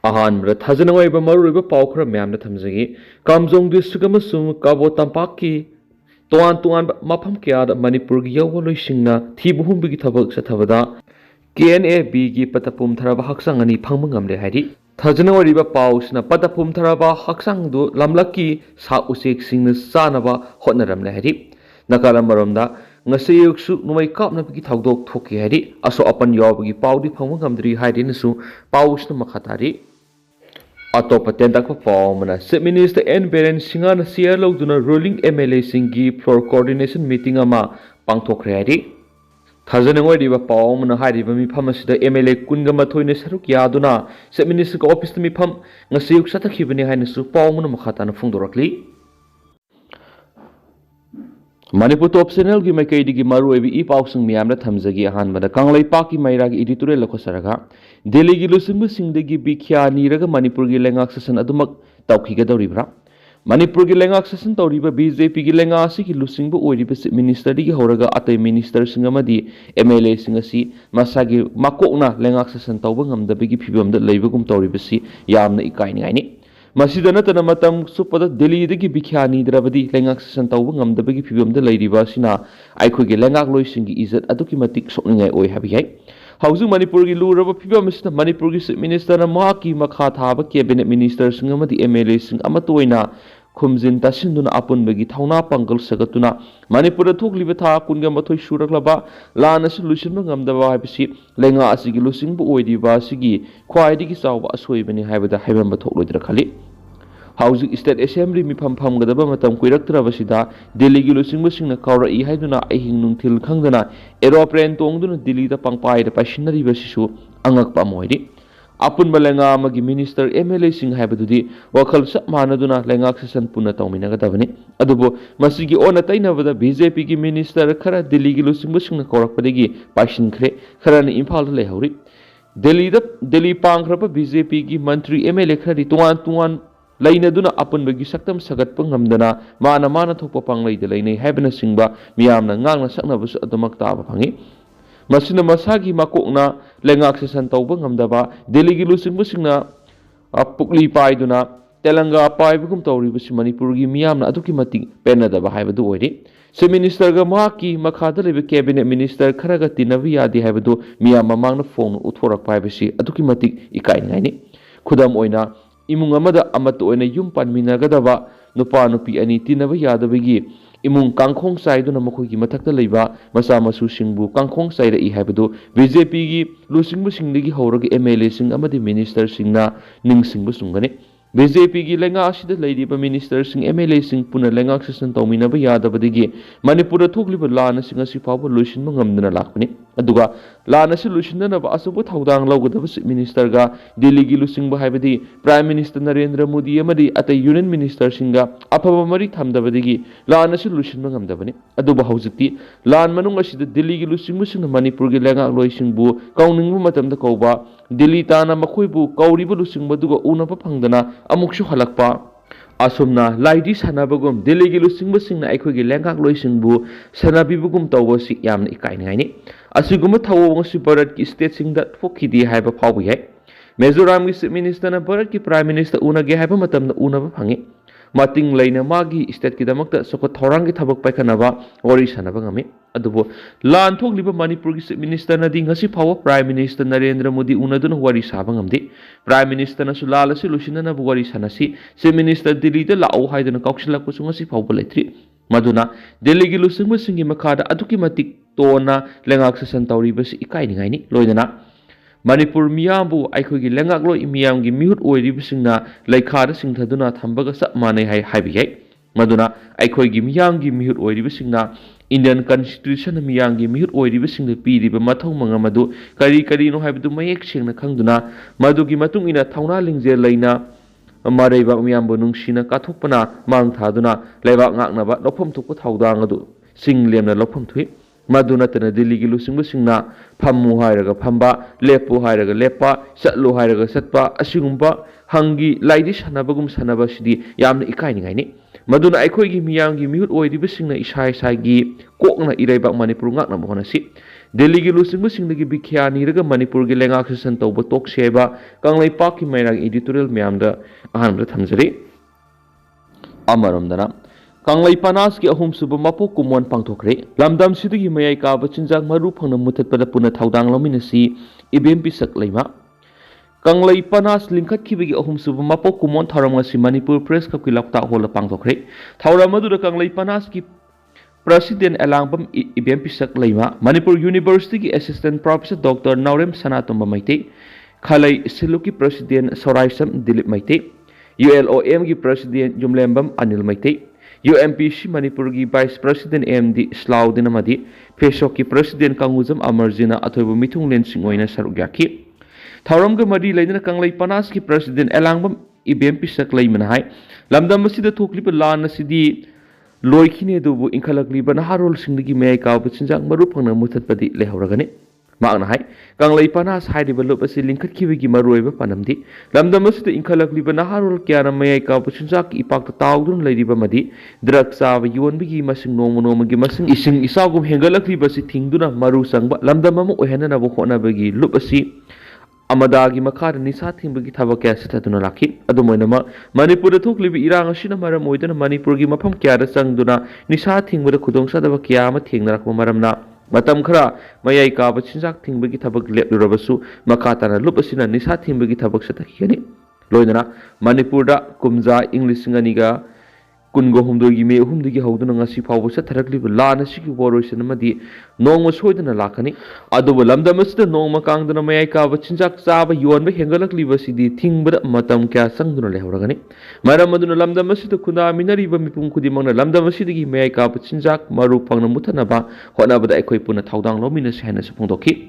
अहानबद थाजनवाइब मरुइब पाउखर म्यामना थमजगी Kamjong district अमसुंग काबो तंपाकी तोआन तोआन मफम कयाद मणिपुर की यौव लोइसिंगना थीबहुंबगी थबक सथबदा KNA-B की पतपुम थरब हक्संग अनि फंग ngamle हाइरि थाजनवाइब पाउसना पतपुम थरब हक्संग दु लमलकी सा उसेक सिंगना चानबा होटनरमले हाइरि नकालमरमदा ngasiyu numai kapna pigi thawdok thoki hairi aso apan yawbagi paudi phangwa ngamdri hairi nasu pausna makhatari atopa tentak paumana Chief Minister N Beren Singana siar lawduna ruling MLA singi floor coordination meeting ama pangthokre hairi thajana riba paumana hairi ba mipham asida MLA kunga mathoine saruk yaduna Chief Minister ka office mipham ngasiyu satakhibani hainasu paumana makhatana phungdorakli Manipur top channel की मैकैदी की मरुएबी ई पाउसंग मियामना थमजगी अहानबदा कांगलाई पाकी मैरागी editorial लखोसरगा Delhi की लुसिंबु सिंगदगी बिख्या नीरगा मणिपुर की लेंगाक session अदुमक तौखिगदौरिब्रा Manipur की लेंगाक session तौरिबा BJP की लेंगासी की लुसिंबु ओइरिबा chief minister की हौरगा अतै मिनिस्टर सिंग अमदी एमएलए सिंग असि मसागी माकोकना लेंगाक सेशन तौबा ngamdabigi phibamda leibagum तौरिबसी यामना इकाइनिगाइनि Masida natana matam supada Delhi dagi bikhani drabadi lengak sesan tawba ngamdabagi phibamda leiriba sina aikhogi lengak loisingi izat aduki matik sokningai oi habiyai hauju manipur gi luraba phibam sina manipur gi chief minister na mahaki makha thaba cabinet minister singa madi MLA sing amatoina khumjin tasinduna apunbagi thauna pangal sagatuna manipur thokliba tha kunga mathoi suraklaba lana solution ngamdaba habisi lenga asigi lusingbu oidiba asigi khwaidigi chawba asoibani haibada haibamba thokloidra khali Housing State Assembly Meepham Paodam matam kuiraktrabasida Delhi gi lusingbu singna kawra I haiduna ahing nungthil khangdana aeroplane tongduna Delhi da pangpai da passionary basisu angakpa moidi apun balenga magi minister MLA sing haibadudi wakhal sap manaduna lengak sesan puna tawminaga dabani adubo masigi ona tainabada BJP gi minister khara Delhi gi lusingbu singna kawrakpadagi pashinkhre khara na Imphal da lehori Delhi pangkhrapa BJP gi mantri MLA khari tuan Laina duna apun bagi saktam sagat pengamdana mana thokpa panglai de lainai haibana singba miyamna ngangna sakna bus adumak taba phangi masina masagi makokna lengak sesan tawba ngamdaba Delhi gi lusingbu singna pukli paiduna telanga paibugum tawri bus manipur gi miyamna aduki mati penadaba haibadu oiri Chief Minister ga mahaki makhada lebe cabinet minister kharaga tinabi yadi haibadu miyamma mangna phone uthorak paibasi aduki mati ikai ngaini khudam oina imung amada amat oina yum panminagadaba nupa nupi ani tinaba yadabagi imung kangkhong saiduna makhogi mathakta leiba masa masu singbu kangkhong saira I haibadu BJP gi lusingbu singdagi hawraga MLA sing amadi minister singna ningsingbu sungani BJP gi lenga asida leiriba minister sing MLA sing puna lenga sesan tawminaba yadabadigi manipur thokliba lana singa sifaba lusinba ngamdana lakpani aduga lana si lusinna ba asubu thaudang lawgadaba chief minister ga Delhi gi lusingba haibadi prime minister Narendra Modi amadi atay union minister singa afaba mari thamdabadigi lana si lusinba ngamdabani aduba haujikti lan manung asida Delhi gi lusingbu singna manipur gi lenga loisingbu kauningbu matamda kauba Delhi tana makhoibu kauribu lusingba duga unapa phangdana amukshu halakpa asumna laidi sanabagum Delhi gi lusingbu singna aikhogi lengak loisingbu sanabibugum tawbasi yamna ikaingaini asiguma thawo ngsi bharat ki state singda fokhidi haiba phawbu yai Mizoram gi chief minister na bharat ki prime minister unage haiba matamna unaba phangi mating leina magi state ki damakta soko thorang gi thabak paikhanaba wari sanaba ngami adubo lan thokliba manipur gi chief minister na di ngasi phawa prime minister Narendra Modi unaduna wari saba ngamdi prime minister na sulala si lusina na wari sanasi chief minister Delhi da lao haidana kauksilak ko ngasi phawba leitri maduna Delhi gi lusingbu singi makhada aduki matik tona lengak sesan tawriba si ikai ningaini loidana Manipur miyambu aikhogi lengak loi miyamgi mihut oiribsingna laikhada singthaduna thambaga sap manai haibiyai maduna aikhogi miyamgi mihut oiribsingna Indian Constitution miyamgi mihut oiribsingda piriba mathau mangamadu kari no haibdu mayek singna khangduna madugi matung ina thauna lingje laina maraiba miyambu nungsina kathokpana mang thaduna laiba ngaknaba lophom thokpa thaudang adu singlemna lophom thui maduna tana Delhi gi lusingbu singna phammu hairaga phamba lepu hairaga lepa satlu hairaga satpa asigumba hangi laidi sanabagum sanaba sidi yamna ikai ningaini maduna aikhoigi miyamgi mihut oiribsingna isai gi kokna iraiba manipur ngakna mohonasi Delhi gi lusingbsingdagi bikya niraga Manipur gi lengak sesan tawba tokseba Kanglaipak ki mairag editorial myamda ahanbda thamjari Amaromdana Kanglai Panas ki ahum suba mapo kumon pangthokre lamdam sidagi mayai kaba chinjak maru phangna muthatpada puna thaudang lominasi ibem pisak leima Kanglai Panas lingkhat khibagi ahum suba mapo kumon tharam ngasi Manipur Press Club ki lakta hola pangthokre thauram adura Kanglai Panas ki President Elangbam ibem pisak leima Manipur University ki Assistant Professor Dr. Naurem Sanatomba Maite Khalai Siluki President Soraisam Dilip Maite ULOM ki President Jumlembam Anil Maite UMPC Manipur ki Vice President MD Slaudin Amadi Pesok ki President Kanguzam Amarjina Athoibu Mithung Lensing oina saruk yaki Thauram ga mari leina Kanglai Panas ki President Elangbam ibem pisak leimana hai lamdam masida thokliba lan asidi loikhine dubu inkhalakliba naharol singdagi mayai kaw chinjak maru phangna muthatpadi lehoragani maakna hai Kanglai Panas haidiba lup asi lingkhat khibigi maruiba panamdi lamdam asida inkhalakliba naharol kyana mayai kaw chinjak ipakta tawdun leiriba madi drug saba yonbigi masing nongmagi masing ising isagum hengalakliba si thingduna maru sangba lamdam amu ohenana bo honabagi lup asi Amadagi makar nisa thingbagi thabak kya sitaduna lakhi adumoinama Manipur thoklibi irang asina maram oidana Manipur gi mafam kya da sangduna nisa thingbada khudongsa daba kya ma thengnarakma maramna matam khara mayai ka ba chinjak thingbagi thabak leplurabasu makatana lup asina nisa thingbagi thabak satakhiani loinana Manipur da kumja English singaniga kungo humdogi me humdigi hauduna ngasi phawu satharakliba lana sigi woroisan amadi nongma soidana lakani aduba lamdam asida nongma kangdana mayai ka ba chinjak chaba yonba hengalakliba sidi thingbada matam kya sangduna lehoragani maram aduna lamdam asida khuna minariba mipum khudimangna lamdam asidagi mayai ka ba chinjak maru phangna muthanaba honabada ekhoi puna thaudang lomina sehna sapungdoki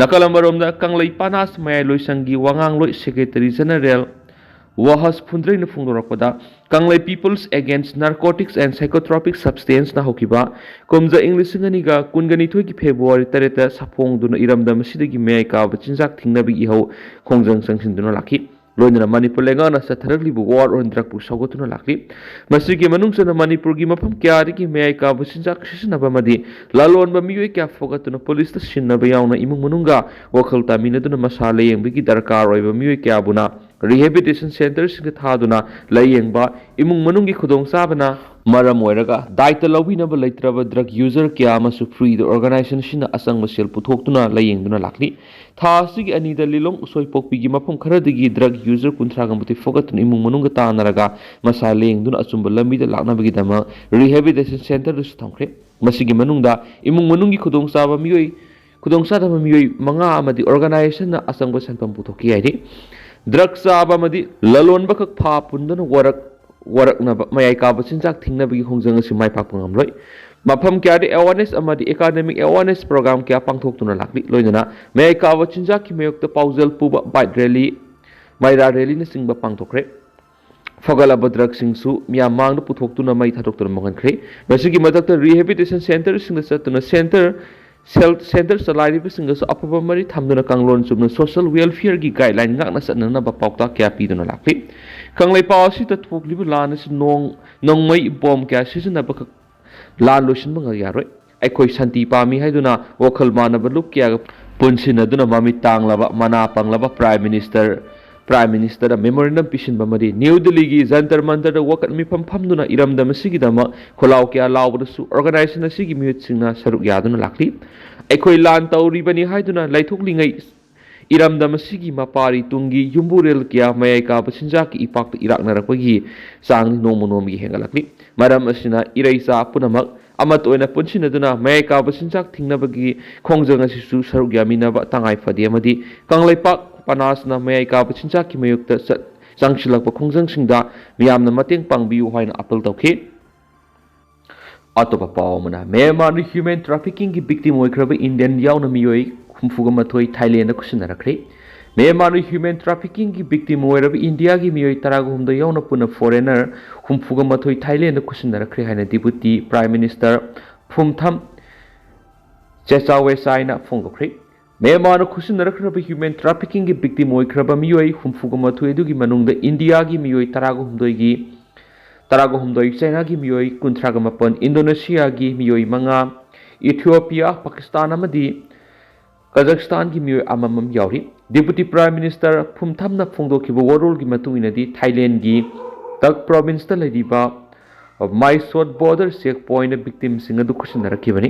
nakalambaromda Kanglai Panas mayai loisangi wangang loi Secretary General Wahas Phundrei na phungdorakpada Kanglai Peoples Against Narcotics and Psychotropic Substance na hokiba komja English nganiga kungani thoi ki February tareta sapong duna iramda masidagi mayai ka ba chinjak thingnabi iho khongjang sangsin duna lakhi loinana Manipur lengana satharaklibu war on drug pu sogotuna lakhi masigi manungsana Manipur gi mafam kya ri mayai ka ba chinjak sisinaba madi lalon ba miyoi kya fogatuna police ta sinnaba yauna imung manunga wakhal taminaduna masala yengbigi darkar oiba miyoi kya buna Rehabilitation Centers sing thaduna layengba imung manungi khudong sabana maram oiraga daita lawinaba leitraba drug user kya amasu free the organization sina asangma sel puthoktuna layengduna lakli tha sigi anida lilong usoi pokpigi mafam kharadagi drug user kunthraga muti fogatun imung manunga tanaraga masa lengduna achumba lambida laknabagi dama rehabilitation center dus thamkhre masigi manungda imung manungi khudong saba miyoi khudong sadaba miyoi manga amadi organization na asangba sanpam puthoki yaidi Drug saba madi lalon bakak pha pundana warak na mayai ka chinjak thingnabagi hongjang asi mai phak pangamloi mafam kya de awareness amadi academic awareness program kya pangthoktuna lakli loinana mayai ka chinjak ki mayokta paujal puba bike rally maira rally na singba pangthokre fagalaba drug singsu miyamang na puthoktuna mai thatoktuna mangankhre basigi matakta rehabilitation center singda chatuna center salariba singasu apaba mari thamduna kanglon chumna social welfare gi guideline ngakna satnana ba paukta kya piduna lakli Kanglai Pawasi ta thokliba lana si nongmai bom kya sisina ba lan losin banga yaroi aikhoi santi pami haiduna wakhal manaba lup kya punsina duna mami tanglaba mana panglaba Prime Minister da memorandum pisin bamadi New Delhi gi Jantar Mantar da wakat mi phamduna iramda masigi dama kholau kya lawda su organization asigi miut singna saruk yaduna lakli aikhoi lan tawri bani haiduna laithoklingai iramda masigi mapari tungi yumburel kya mayai ka pasinja ki ipak iraknarakpagi sang nomonom gi hengalakli maram asina iraisa punamak amat oina punsinaduna mayai ka pasinja thingnabagi khongjang asisu saruk yaminaba tangai fadi amadi Kanglaipak Panasna mayai ka pachincha ki mayukta sangshilakpa khongjang singda miyamna mateng pangbiu haina apel tawkhe atopa pawmana Myanmar human trafficking ki victim oikraba Indian yauna miyoi humfuga mathoi Thailand da kusinarakre Myanmar human trafficking ki victim oiraba India gi miyoi taragumda yauna puna foreigner humfuga mathoi Thailand da kusinarakre haina deputy prime minister Phumtham Chesawesai phongokre Myanmar kusinarakraba human trafficking ki victim oikraba miyoi humfuga mathoi adugi manungda India gi miyoi taragahumdoi China gi miyoi kunthraga mapan Indonesia gi miyoi manga Ethiopia Pakistan amadi Kazakhstan की मियोय अममम यावरी deputy prime minister फुमथमना फोंदोखिबा वरोल की मतुंगिनदी Thailand की तक province ता लेरिबा माइसोट border check point victim सिंग अदु खुशनरखिबनी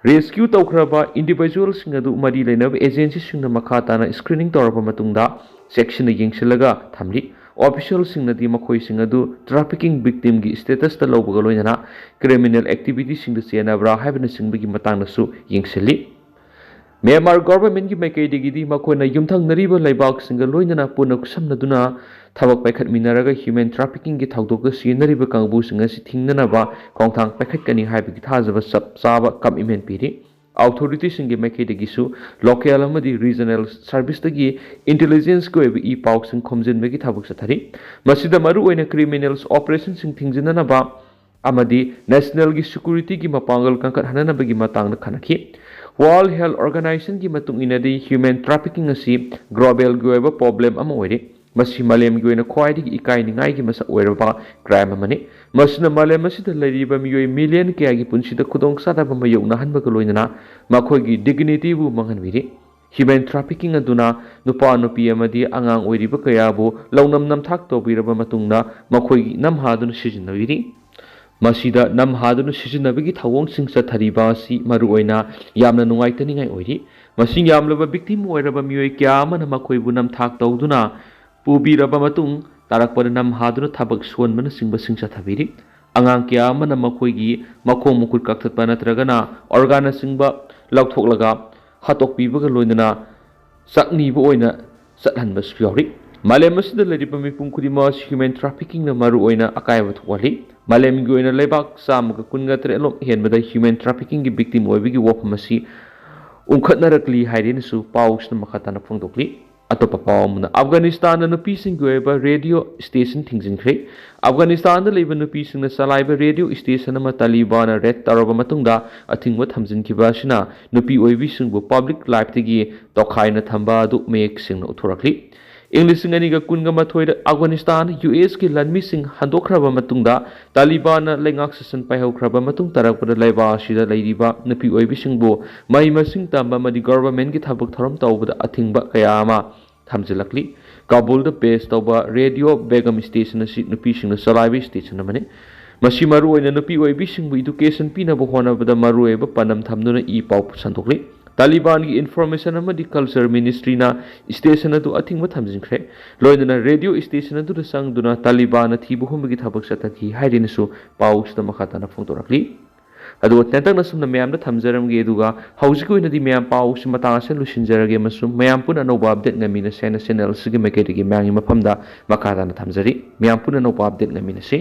rescue तौखरबा individual सिंग अदु मरी लेनब agency सिंग मखा ताना स्क्रीनिंग तौरबा मतुंगदा सेक्शन यिंगसिलगा थमली ऑफिशियल सिंगनदी मखोय सिंग अदु ट्रैफिकिंग विक्टिम की स्टेटस ता लौबगा लोइना क्रिमिनल एक्टिविटी सिंग चेनाब्रा हाइबन सिंगबगी मतांगनसु यिंगसिली म्यांमार गवर्नमेंट की माइकैदगी मखोना युमथंगनरीब लेबाक लोइना पुनः कुसमनदुना थबक पाइखटमिनरग ह्यूमन ट्रैफिकिंग की थौदोक सिनरीब कांगबुसिंग असि थिंगननबा खोंथांग पाइखटकनी हाइबगी थाजब सब चाब कमिटमेंट पीरी अथॉरिटीसिंग माइकैदगिसु लोकल अमदी रीजनल सर्विसदगी इंटेलिजेंस को ई पाउसिंग खोमजिनबगी थबक सथरी मसिदा मरु ओइना क्रिमिनल्स ऑपरेशन सिंग थिंगजिननबा अमदी नेशनल की सिक्योरिटी की मपांगल कंकट हननबगी मतांग खनखी वर्ल्ड हेल्थ ऑर्गेनाइजेशन की मतुंगिनदी ह्यूमन ट्रैफिकिंग असि ग्लोबल की ओइबा प्रॉब्लम अमा ओइरे मसी मालेम की ओइना ख्वाइदगी इकाइनिंगाई की मसा ओइरबा क्राइम अमने मसना मालेम असिदा लैरिबा मियोय मिलियन कया की पुंसिदा खुदोंग सादाबा मयौना हनबगा लोइना मखोयगी डिग्निटी बु मंगनबिरि ह्यूमन ट्रैफिकिंग अदुना नुपा नुपी अमदी आंगांग ओइरिबा कयाबु लौनम नमथाक तौबिरबा मतुंगना मखोयगी नमहादुन सिजिनबिरि मसीदा नमहादुन सिजिनबगी थवोंगसिंग चथरिबा असि मरुओइना यामना नुंगाइतनिंगाइ ओइरि मसिंग यामलबा विक्टिम ओइरबा मियोय क्या अमना मखोयबु नमथाक तौदुना पुबीरबा मतुंग तारकपद नमहादुन थबक सोनबन सिंग चथबिरि आंगांग क्या अमना मखोयगी मखोंग मुकुट कक्थतपा नत्रगना ऑर्गान सिंगबा लौथोकलगा हतोकपीबगा लोइना सकनीबो ओइना चतहनबसु यावरि मालेम असिदा लैरिबा मिपुम खुदिमा ह्यूमन ट्रैफिकिंग न मरु ओइना अकायबा थोकली मालेम की ओइना लेबाक सामगा कुनगा त्रेलोम हेनबदा ह्यूमन ट्रैफिकिंग की विक्टिम ओइबगी वफम असि उंखतनरकली हाइरेनसु पाउसना मखाताना फोंदोकली अतोपा पावमना अफगानिस्तान नुपीसिंग की ओइबा रेडियो स्टेशन थिंगजिनख्रे अफगानिस्तान दा लेबा नुपीसिंगना सलाइबा रेडियो स्टेशन अमा तालिबान रेड तौरबा मतुंगदा अथिंगबा थमजिनखिबा असिना नुपी ओइबिसिंगबु पब्लिक लाइफतगी तोखाइना थंबा अदु मेयेकसिंगना उथोरखली इंग्लिसिंग अनिगा कुनगा मथोइदा अफगानिस्तान यूएस की लनमिसिंग हंदोखरबा मतुंगदा तालिबान लेंगाक ससन पाइहौखरबा मतुंग तरकपदा लेबा असिदा लैरिबा नुपी ओइबिसिंगबु महिमसिंग तंबा मदि गवर्नमेंट की थबक थरम तौबदा अथिंगबा कया अमा थमजिलकली काबुल द बेस तौबा रेडियो बेगम स्टेशन असि नुपीसिंगना सलाइबा स्टेशन अमने मसी मरु ओइना नुपी ओइबिसिंगबु एजुकेशन पीनबा होनबदा मरु ओइबा पनम थमदुना ई पाउ संदोकली तालिबान की इन्फॉर्मेशन अमदी कल्चर मिनिस्ट्री ना स्टेशन अदु अथिंग थमजिनख्रे लोइना रेडियो स्टेशन अदु संगदुना तालिबान थीबु हुमगी थबक सतथि हाइरिनसु पाउसदा मखाताना फोंदोरखली अदु तंतंगना सुमना मयामदा थमजरमगे दुगा हौजिक ओइनदी मयाम पाउस मतांगसे लुसिनजरगे मसु मयाम पुना नोबा अपडेट ngamiना सेना चैनल सिगे मेकेटिगी म्यांगी मफमदा मखाताना थमजरी मयाम पुना नोबा अपडेट ngamiना से